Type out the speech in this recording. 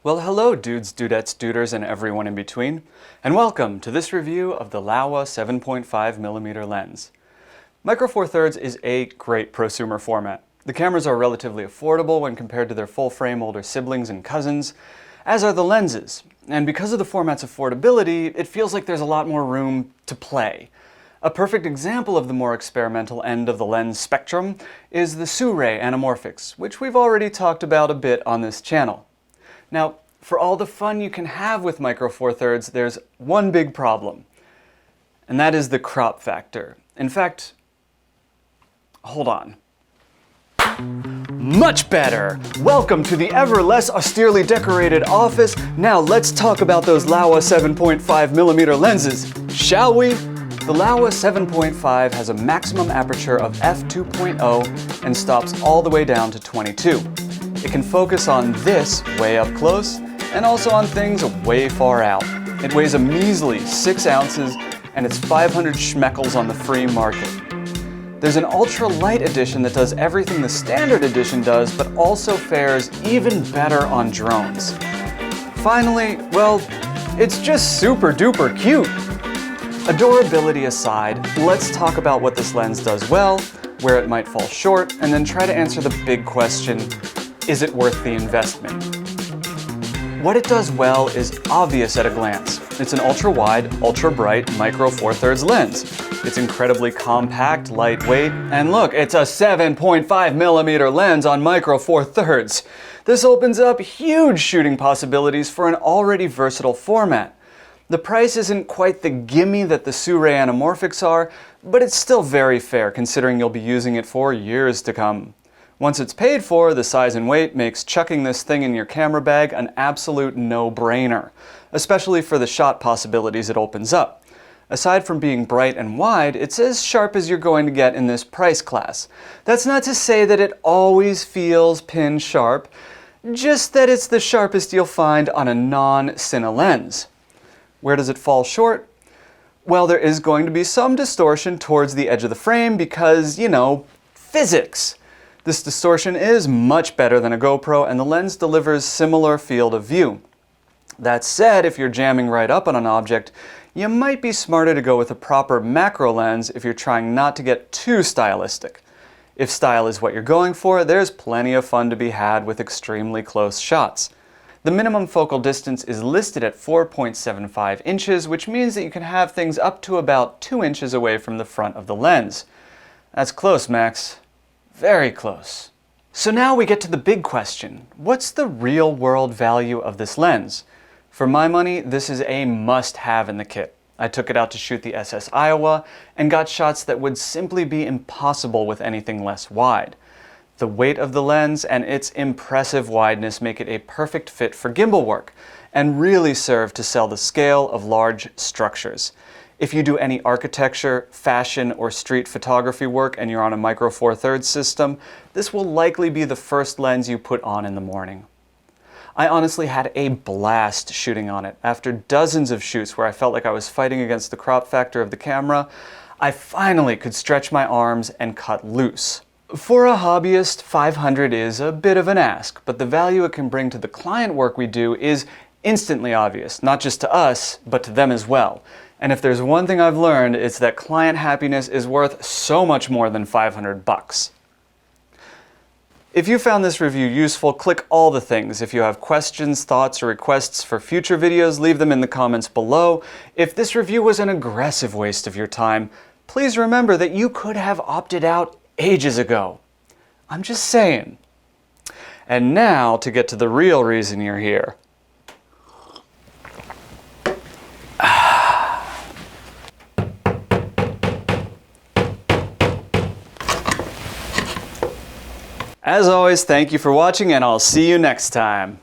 Well, hello dudes, dudettes, duders, and everyone in between, and welcome to this review of the Laowa 7.5mm lens. Micro Four Thirds is a great prosumer format. The cameras are relatively affordable when compared to their full-frame older siblings and cousins, as are the lenses. And because of the format's affordability, it feels like there's a lot more room to play. A perfect example of the more experimental end of the lens spectrum is the Sirui anamorphics, which we've already talked about a bit on this channel. Now, for all the fun you can have with Micro Four Thirds, there's one big problem, and that is the crop factor. In fact, hold on. Much better! Welcome to the ever less austerely decorated office. Now let's talk about those Laowa 7.5mm lenses, shall we? The Laowa 7.5 has a maximum aperture of f2.0 and stops all the way down to 22. It can focus on this way up close and also on things way far out. It weighs a measly 6 ounces and it's 500 schmeckles on the free market. There's an ultra-light edition that does everything the standard edition does, but also fares even better on drones. Finally, well, it's just super duper cute. Adorability aside, let's talk about what this lens does well, where it might fall short, and then try to answer the big question, is it worth the investment? What it does well is obvious at a glance. It's an ultra-wide, ultra-bright Micro Four Thirds lens. It's incredibly compact, lightweight, and look, it's a 7.5mm lens on Micro Four Thirds. This opens up huge shooting possibilities for an already versatile format. The price isn't quite the gimme that the Sirui anamorphics are, but it's still very fair considering you'll be using it for years to come. Once it's paid for, the size and weight makes chucking this thing in your camera bag an absolute no-brainer, especially for the shot possibilities it opens up. Aside from being bright and wide, it's as sharp as you're going to get in this price class. That's not to say that it always feels pin sharp, just that it's the sharpest you'll find on a non-Cine lens. Where does it fall short? Well, there is going to be some distortion towards the edge of the frame because, you know, physics. This distortion is much better than a GoPro, and the lens delivers similar field of view. That said, if you're jamming right up on an object, you might be smarter to go with a proper macro lens if you're trying not to get too stylistic. If style is what you're going for, there's plenty of fun to be had with extremely close shots. The minimum focal distance is listed at 4.75 inches, which means that you can have things up to about 2 inches away from the front of the lens. That's close, Max. Very close. So now we get to the big question. What's the real-world value of this lens? For my money, this is a must-have in the kit. I took it out to shoot the SS Iowa and got shots that would simply be impossible with anything less wide. The weight of the lens and its impressive wideness make it a perfect fit for gimbal work and really serve to sell the scale of large structures. If you do any architecture, fashion, or street photography work and you're on a Micro Four Thirds system, this will likely be the first lens you put on in the morning. I honestly had a blast shooting on it. After dozens of shoots where I felt like I was fighting against the crop factor of the camera, I finally could stretch my arms and cut loose. For a hobbyist, $500 is a bit of an ask, but the value it can bring to the client work we do is instantly obvious, not just to us, but to them as well. And if there's one thing I've learned, it's that client happiness is worth so much more than $500. If you found this review useful, click all the things. If you have questions, thoughts, or requests for future videos, leave them in the comments below. If this review was an aggressive waste of your time, please remember that you could have opted out ages ago. I'm just saying. And now to get to the real reason you're here. As always, thank you for watching, and I'll see you next time.